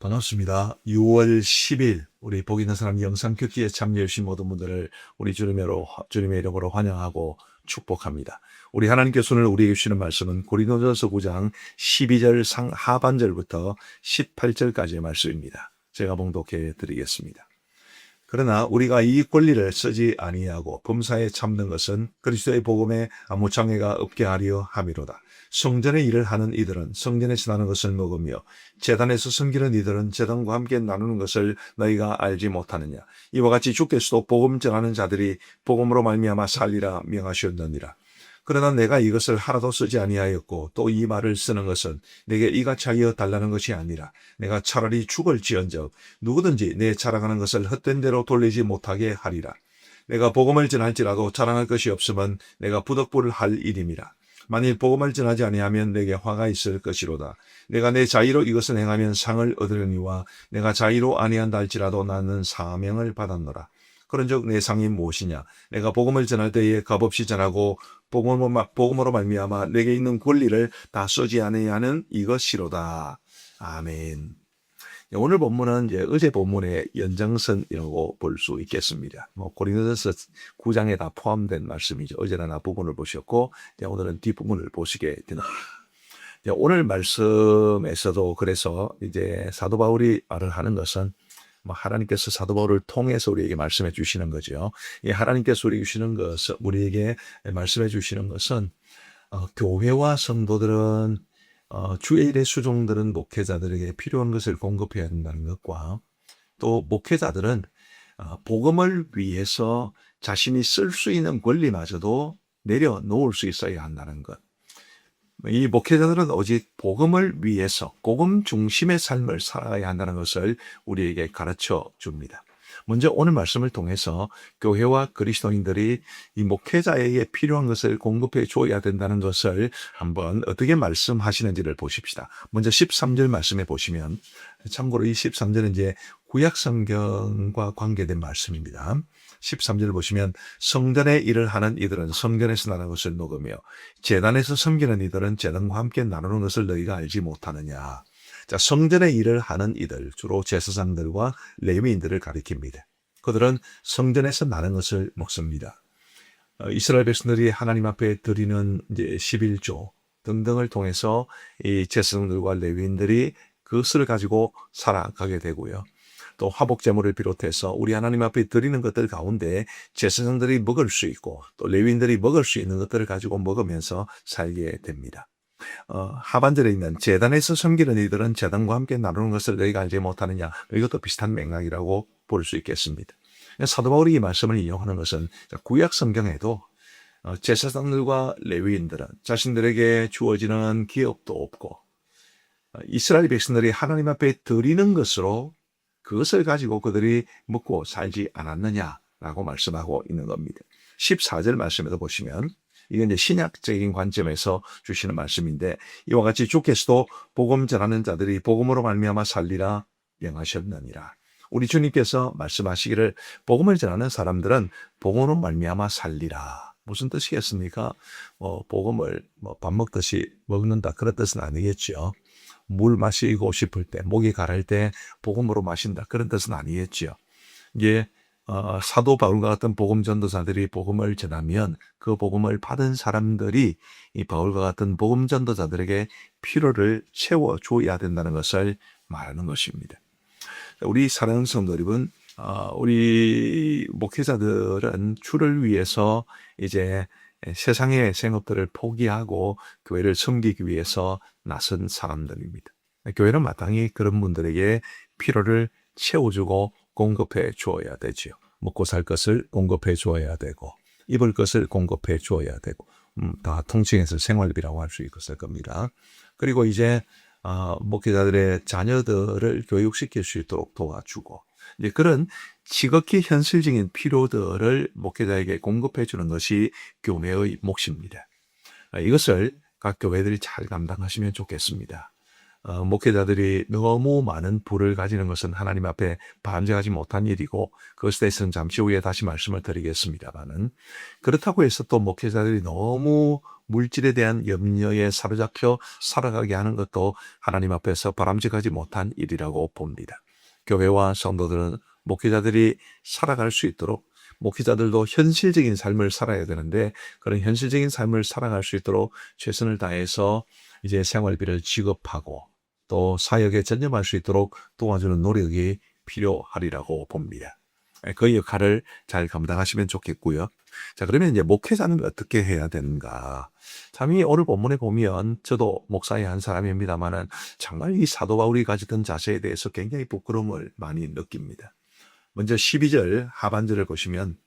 반갑습니다. 6월 10일 우리 복 있는 사람 영상 듣기에 참여해 주신 모든 분들을 우리 주님의 이름으로 환영하고 축복합니다. 우리 하나님께서 오늘 우리에게 주시는 말씀은 고린도전서 9장 12절 하반절부터 18절까지의 말씀입니다. 제가 봉독해 드리겠습니다. 그러나 우리가 이 권리를 쓰지 아니하고 범사에 참는 것은 그리스도의 복음에 아무 장애가 없게 하려 함이로다. 성전의 일을 하는 이들은 성전에서 나는 것을 먹으며 제단에서 섬기는 이들은 제단과 함께 나누는 것을 너희가 알지 못하느냐. 이와 같이 주께서도 복음 전하는 자들이 복음으로 말미암아 살리라 명하셨느니라. 그러나 내가 이것을 하나도 쓰지 아니하였고 또 이 말을 쓰는 것은 내게 이같이 하여 달라는 것이 아니라 내가 차라리 죽을지언정 누구든지 내 자랑하는 것을 헛된 대로 돌리지 못하게 하리라. 내가 복음을 전할지라도 자랑할 것이 없으면 내가 부덕불을 할 일임이라. 만일 복음을 전하지 아니하면 내게 화가 있을 것이로다. 내가 내 자의로 이것을 행하면 상을 얻으려니와 내가 자의로 아니한다 할지라도 나는 사명을 받았노라. 그런즉 내 상이 무엇이냐? 내가 복음을 전할 때에 값없이 전하고 복음으로 말미암아 내게 있는 권리를 다 쓰지 아니하는 이것이로다. 아멘. 오늘 본문은 이제 어제 본문의 연장선이라고 볼 수 있겠습니다. 고린도전서 9장에 다 포함된 말씀이죠. 어제는 앞부분을 보셨고 오늘은 뒷부분을 보시게 되는. 오늘 말씀에서도 그래서 이제 사도 바울이 말을 하는 것은 하나님께서 사도 바울을 통해서 우리에게 말씀해 주시는 거죠. 하나님께서 우리에게 말씀해 주시는 것은 교회와 성도들은 주의 일의 수종들은 목회자들에게 필요한 것을 공급해야 된다는 것과 또 목회자들은 복음을 위해서 자신이 쓸 수 있는 권리마저도 내려놓을 수 있어야 한다는 것. 이 목회자들은 오직 복음을 위해서 복음 중심의 삶을 살아가야 한다는 것을 우리에게 가르쳐 줍니다. 먼저 오늘 말씀을 통해서 교회와 그리스도인들이 이 목회자에게 필요한 것을 공급해 줘야 된다는 것을 한번 어떻게 말씀하시는지를 보십시다. 먼저 13절 말씀에 보시면, 참고로 이 13절은 이제 구약 성경과 관계된 말씀입니다. 13절을 보시면 성전의 일을 하는 이들은 성전에서 나는 것을 먹으며 제단에서 섬기는 이들은 제단과 함께 나누는 것을 너희가 알지 못하느냐. 자, 성전의 일을 하는 이들, 주로 제사장들과 레위인들을 가리킵니다. 그들은 성전에서 나는 것을 먹습니다. 이스라엘 백성들이 하나님 앞에 드리는 이제 11조 등등을 통해서 이 제사장들과 레위인들이 그것을 가지고 살아가게 되고요. 또 화복 제물을 비롯해서 우리 하나님 앞에 드리는 것들 가운데 제사장들이 먹을 수 있고 또 레위인들이 먹을 수 있는 것들을 가지고 먹으면서 살게 됩니다. 하반절에 있는 제단에서 섬기는 이들은 제단과 함께 나누는 것을 너희가 알지 못하느냐. 이것도 비슷한 맥락이라고 볼 수 있겠습니다. 사도 바울이 이 말씀을 인용하는 것은 구약 성경에도 제사장들과 레위인들은 자신들에게 주어지는 기업도 없고 이스라엘 백성들이 하나님 앞에 드리는 것으로 그것을 가지고 그들이 먹고 살지 않았느냐라고 말씀하고 있는 겁니다. 14절 말씀에서 보시면 이건 이제 신약적인 관점에서 주시는 말씀인데 이와 같이 주께서도 복음 전하는 자들이 복음으로 말미암아 살리라 명하셨느니라. 우리 주님께서 말씀하시기를 복음을 전하는 사람들은 복음으로 말미암아 살리라. 무슨 뜻이겠습니까? 복음을 밥 먹듯이 먹는다 그런 뜻은 아니겠죠. 물 마시고 싶을 때, 목이 가랄 때 복음으로 마신다 그런 뜻은 아니겠죠. 이게 사도 바울과 같은 복음 전도자들이 복음을 전하면 그 복음을 받은 사람들이 이 바울과 같은 복음 전도자들에게 필요를 채워줘야 된다는 것을 말하는 것입니다. 우리 사랑하는 성도 여러분, 우리 목회자들은 주를 위해서 이제 세상의 생업들을 포기하고 교회를 섬기기 위해서 나선 사람들입니다. 교회는 마땅히 그런 분들에게 필요를 채워주고 공급해 주어야 되지요. 먹고 살 것을 공급해 주어야 되고 입을 것을 공급해 주어야 되고 다 통칭해서 생활비라고 할 수 있을 겁니다. 그리고 이제 목회자들의 자녀들을 교육시킬 수 있도록 도와주고 이제 그런 지극히 현실적인 필요들을 목회자에게 공급해 주는 것이 교회의 몫입니다. 이것을 각 교회들이 잘 감당하시면 좋겠습니다. 목회자들이 너무 많은 부를 가지는 것은 하나님 앞에 반증하지 못한 일이고 그것에 대해서는 잠시 후에 다시 말씀을 드리겠습니다만은 그렇다고 해서 또 목회자들이 너무 물질에 대한 염려에 사로잡혀 살아가게 하는 것도 하나님 앞에서 바람직하지 못한 일이라고 봅니다. 교회와 성도들은 목회자들이 살아갈 수 있도록 목회자들도 현실적인 삶을 살아야 되는데 그런 현실적인 삶을 살아갈 수 있도록 최선을 다해서 이제 생활비를 지급하고 또 사역에 전념할 수 있도록 도와주는 노력이 필요하리라고 봅니다. 그 역할을 잘 감당하시면 좋겠고요. 자, 그러면 이제 목회자는 어떻게 해야 되는가? 참 이 오늘 본문에 보면 저도 목사의 한 사람입니다만은 정말 이 사도 바울이 가지던 자세에 대해서 굉장히 부끄러움을 많이 느낍니다. 먼저 12절 하반절을 보시면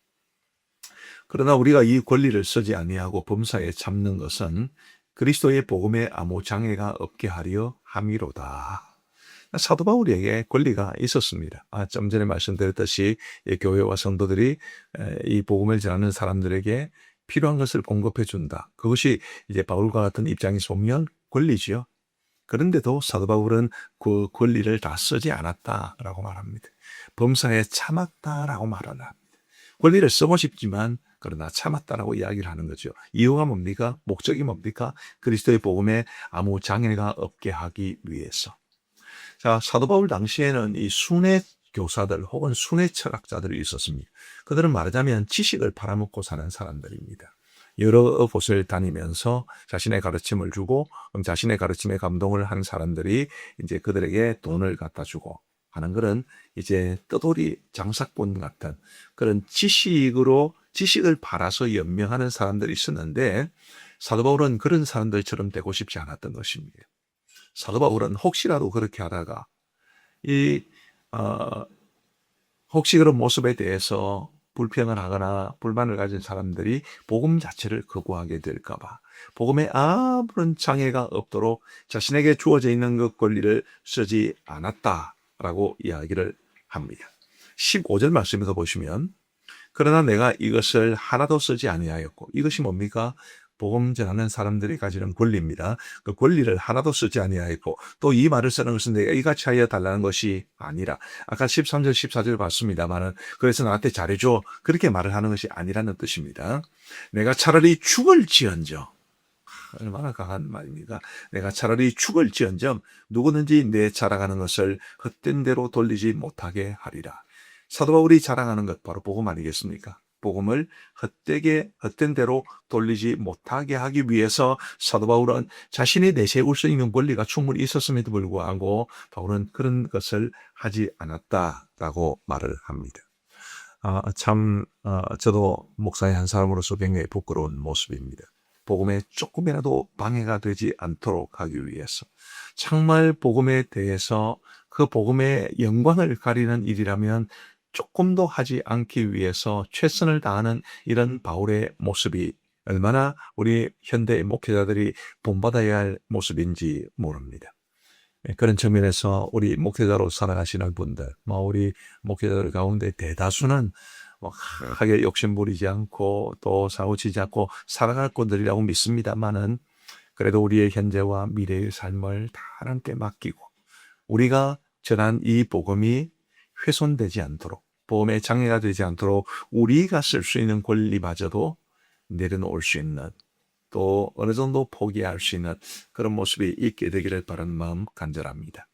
그러나 우리가 이 권리를 쓰지 아니하고 범사에 참는 것은 그리스도의 복음에 아무 장애가 없게 하려 함이로다. 사도 바울에게 권리가 있었습니다. 좀 전에 말씀드렸듯이 교회와 성도들이 이 복음을 전하는 사람들에게 필요한 것을 공급해 준다. 그것이 이제 바울과 같은 입장에서 보면 권리지요. 그런데도 사도 바울은 그 권리를 다 쓰지 않았다라고 말합니다. 범사에 참았다라고 말합니다. 권리를 쓰고 싶지만 그러나 참았다라고 이야기를 하는 거죠. 이유가 뭡니까? 목적이 뭡니까? 그리스도의 복음에 아무 장애가 없게 하기 위해서. 자, 사도 바울 당시에는 이 순회 교사들 혹은 순회 철학자들이 있었습니다. 그들은 말하자면 지식을 팔아먹고 사는 사람들입니다. 여러 곳을 다니면서 자신의 가르침을 주고 자신의 가르침에 감동을 한 사람들이 이제 그들에게 돈을 갖다 주고 하는 그런 이제 떠돌이 장사꾼 같은 그런 지식을 팔아서 연명하는 사람들이 있었는데 사도 바울은 그런 사람들처럼 되고 싶지 않았던 것입니다. 사도 바울은 혹시라도 그렇게 하다가 혹시 그런 모습에 대해서 불평을 하거나 불만을 가진 사람들이 복음 자체를 거부하게 될까봐 복음에 아무런 장애가 없도록 자신에게 주어져 있는 그 권리를 쓰지 않았다라고 이야기를 합니다. 15절 말씀에서 보시면 그러나 내가 이것을 하나도 쓰지 아니하였고 이것이 뭡니까? 복음 전하는 사람들이 가지는 권리입니다. 그 권리를 하나도 쓰지 아니하였고 또 이 말을 쓰는 것은 내가 이같이 하여 달라는 것이 아니라 아까 13절 14절 봤습니다만은 그래서 나한테 잘해줘 그렇게 말을 하는 것이 아니라는 뜻입니다. 내가 차라리 죽을지언정 얼마나 강한 말입니까? 내가 차라리 죽을지언정 누구든지 내 자랑하는 것을 헛된 대로 돌리지 못하게 하리라. 사도 바울이 자랑하는 것 바로 복음 아니겠습니까? 복음을 헛된 대로 돌리지 못하게 하기 위해서 사도 바울은 자신이 내세울 수 있는 권리가 충분히 있었음에도 불구하고 바울은 그런 것을 하지 않았다라고 말을 합니다. 저도 목사의 한 사람으로서 굉장히 부끄러운 모습입니다. 복음에 조금이라도 방해가 되지 않도록 하기 위해서 정말 복음에 대해서 그 복음의 영광을 가리는 일이라면 조금도 하지 않기 위해서 최선을 다하는 이런 바울의 모습이 얼마나 우리 현대 목회자들이 본받아야 할 모습인지 모릅니다. 그런 측면에서 우리 목회자로 살아가시는 분들, 우리 목회자들 가운데 대다수는 크게 욕심부리지 않고 또 사고치지 않고 살아갈 분들이라고 믿습니다만은 그래도 우리의 현재와 미래의 삶을 다 하나님께 맡기고 우리가 전한 이 복음이 훼손되지 않도록 보험에 장애가 되지 않도록 우리가 쓸 수 있는 권리마저도 내려놓을 수 있는 또 어느 정도 포기할 수 있는 그런 모습이 있게 되기를 바라는 마음 간절합니다.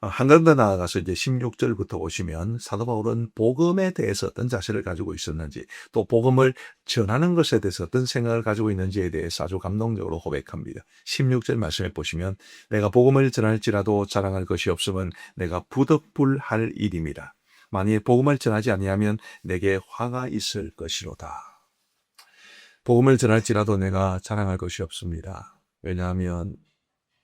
한 걸음 더 나아가서 이제 16절부터 보시면 사도 바울은 복음에 대해서 어떤 자세를 가지고 있었는지 또 복음을 전하는 것에 대해서 어떤 생각을 가지고 있는지에 대해서 아주 감동적으로 고백합니다. 16절 말씀에 보시면 내가 복음을 전할지라도 자랑할 것이 없으면 내가 부득불할 일임이라. 만일 복음을 전하지 아니하면 내게 화가 있을 것이로다. 복음을 전할지라도 내가 자랑할 것이 없습니다. 왜냐하면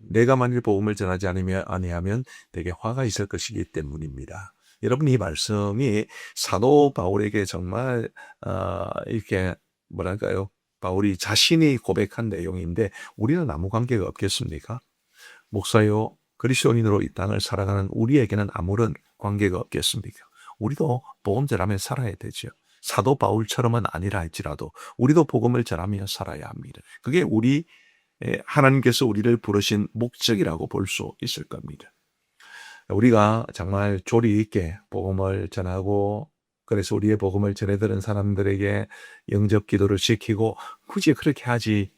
내가 만일 복음을 전하지 아니하면 내게 화가 있을 것이기 때문입니다. 여러분 이 말씀이 사도 바울에게 정말 이렇게 뭐랄까요? 바울이 자신이 고백한 내용인데 우리는 아무 관계가 없겠습니까? 목사요 그리스도인으로 이 땅을 살아가는 우리에게는 아무런 관계가 없겠습니까? 우리도 복음 전하며 살아야 되죠. 사도 바울처럼은 아니라 할지라도 우리도 복음을 전하며 살아야 합니다. 그게 우리 하나님께서 우리를 부르신 목적이라고 볼 수 있을 겁니다. 우리가 정말 조리 있게 복음을 전하고 그래서 우리의 복음을 전해들은 사람들에게 영접 기도를 시키고 굳이 그렇게 하지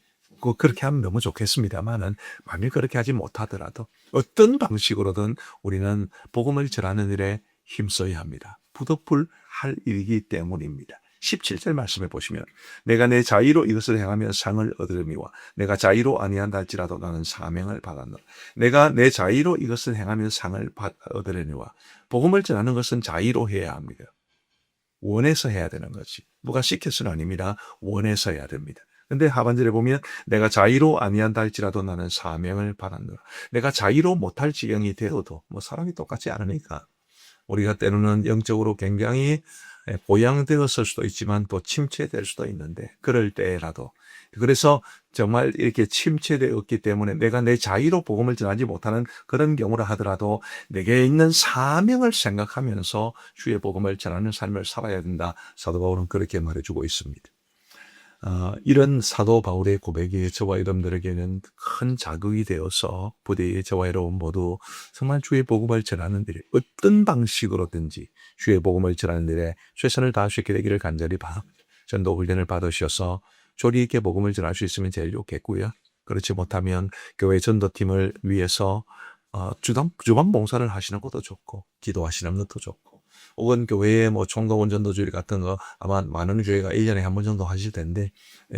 그렇게 하면 너무 좋겠습니다만은 만일 그렇게 하지 못하더라도 어떤 방식으로든 우리는 복음을 전하는 일에 힘써야 합니다. 부득불 할 일이기 때문입니다. 17절 말씀해 보시면 내가 내 자의로 이것을 행하면 상을 얻으려니와 내가 자의로 아니한다 할지라도 나는 사명을 받았노라. 내가 내 자의로 이것을 행하면 상을 얻으려니와 복음을 전하는 것은 자의로 해야 합니다. 원해서 해야 되는 거지. 누가 시켜서는 아닙니다. 원해서 해야 됩니다. 근데 하반절에 보면 내가 자의로 아니한다 할지라도 나는 사명을 받았노라. 내가 자의로 못할 지경이 되어도 사람이 똑같지 않으니까 우리가 때로는 영적으로 굉장히 보양되었을 수도 있지만 또 침체될 수도 있는데 그럴 때라도 그래서 정말 이렇게 침체되었기 때문에 내가 내 자의로 복음을 전하지 못하는 그런 경우라 하더라도 내게 있는 사명을 생각하면서 주의 복음을 전하는 삶을 살아야 된다. 사도 바울은 그렇게 말해주고 있습니다. 이런 사도 바울의 고백이 저와 여러분들에게는 큰 자극이 되어서 부디 저와 여러분 모두 정말 주의 복음을 전하는 일에 어떤 방식으로든지 주의 복음을 전하는 일에 최선을 다할 수 있게 되기를 간절히 바랍니다. 전도 훈련을 받으셔서 조리 있게 복음을 전할 수 있으면 제일 좋겠고요. 그렇지 못하면 교회 전도팀을 위해서 주반 봉사를 하시는 것도 좋고 기도하시는 것도 좋고 혹은 교회에 총동원 전도주일 같은 거 아마 많은 교회가 1년에 한 번 정도 하실 텐데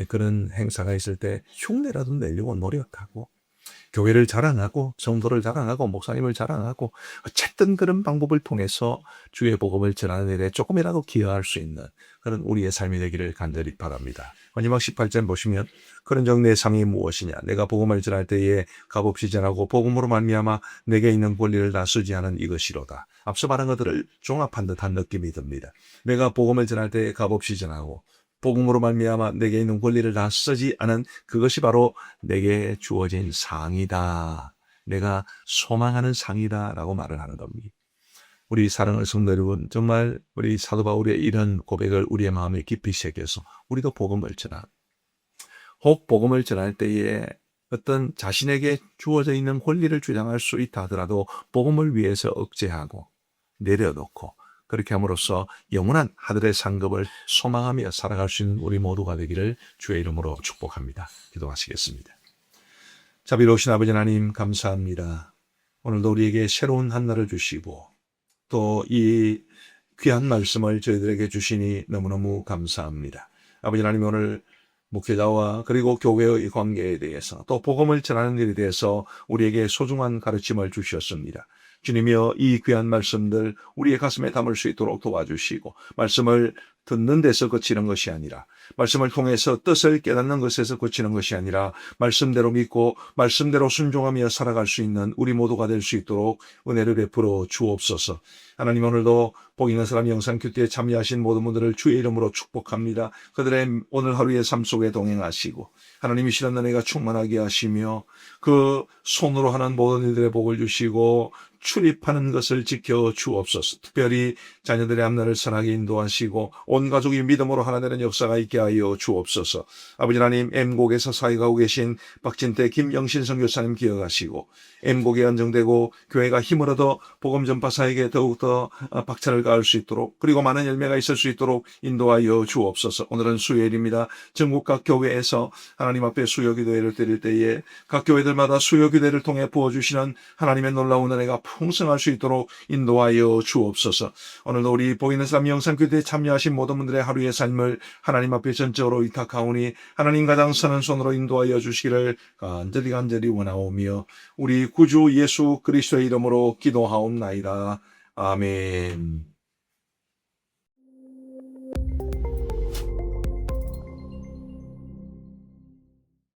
그런 행사가 있을 때 흉내라도 내려고 노력하고 교회를 자랑하고 성도를 자랑하고 목사님을 자랑하고 어쨌든 그런 방법을 통해서 주의 복음을 전하는 일에 조금이라도 기여할 수 있는 그런 우리의 삶이 되기를 간절히 바랍니다. 마지막 18절 보시면 그런즉 내 상이 무엇이냐 내가 복음을 전할 때에 값없이 전하고 복음으로 말미암아 내게 있는 권리를 다 쓰지 않은 이것이로다. 앞서 말한 것들을 종합한 듯한 느낌이 듭니다. 내가 복음을 전할 때에 값없이 전하고 복음으로 말미암아 내게 있는 권리를 다 쓰지 않은 그것이 바로 내게 주어진 상이다. 내가 소망하는 상이다 라고 말을 하는 겁니다. 우리 사랑하는 성도 여러분, 정말 우리 사도 바울의 이런 고백을 우리의 마음에 깊이 새겨서 우리도 복음을 전하고 혹 복음을 전할 때에 어떤 자신에게 주어져 있는 권리를 주장할 수 있다 하더라도 복음을 위해서 억제하고 내려놓고 그렇게 함으로써 영원한 하늘의 상급을 소망하며 살아갈 수 있는 우리 모두가 되기를 주의 이름으로 축복합니다. 기도하시겠습니다. 자비로우신 아버지 하나님 감사합니다. 오늘도 우리에게 새로운 한 날을 주시고 또 이 귀한 말씀을 저희들에게 주시니 너무너무 감사합니다. 아버지 하나님 오늘 목회자와 그리고 교회의 관계에 대해서 또 복음을 전하는 일에 대해서 우리에게 소중한 가르침을 주셨습니다. 주님이여 이 귀한 말씀들 우리의 가슴에 담을 수 있도록 도와주시고 말씀을 듣는 데서 그치는 것이 아니라 말씀을 통해서 뜻을 깨닫는 것에서 그치는 것이 아니라 말씀대로 믿고 말씀대로 순종하며 살아갈 수 있는 우리 모두가 될 수 있도록 은혜를 베풀어 주옵소서. 하나님 오늘도 복 있는 사람 영상 큐티에 참여하신 모든 분들을 주의 이름으로 축복합니다. 그들의 오늘 하루의 삶 속에 동행하시고 하나님이 실한 은혜가 충만하게 하시며 그 손으로 하는 모든 이들의 복을 주시고 출입하는 것을 지켜 주옵소서. 특별히 자녀들의 앞날을 선하게 인도하시고 온 가족이 믿음으로 하나 되는 역사가 있게 하여 주옵소서. 아버지 하나님 M곡에서 사역하고 계신 박진태 김영신 선교사님 기억하시고 M곡에 안정되고 교회가 힘을 얻어 복음 전파 사역에 더욱더 박차를 가할 수 있도록 그리고 많은 열매가 있을 수 있도록 인도하여 주옵소서. 오늘은 수요일입니다. 전국 각 교회에서 하나님 앞에 수요기도회를 드릴 때에 각 교회들마다 수요기도회를 통해 부어주시는 하나님의 놀라운 은혜가 풍성할 수 있도록 인도하여 주옵소서. 오늘도 우리 보이는 삶 영상교대에 참여하신 모든 분들의 하루의 삶을 하나님 앞에 전적으로 위탁하오니 하나님 가장 선한 손으로 인도하여 주시기를 간절히 원하오며 우리 구주 예수 그리스도의 이름으로 기도하옵나이다. 아멘.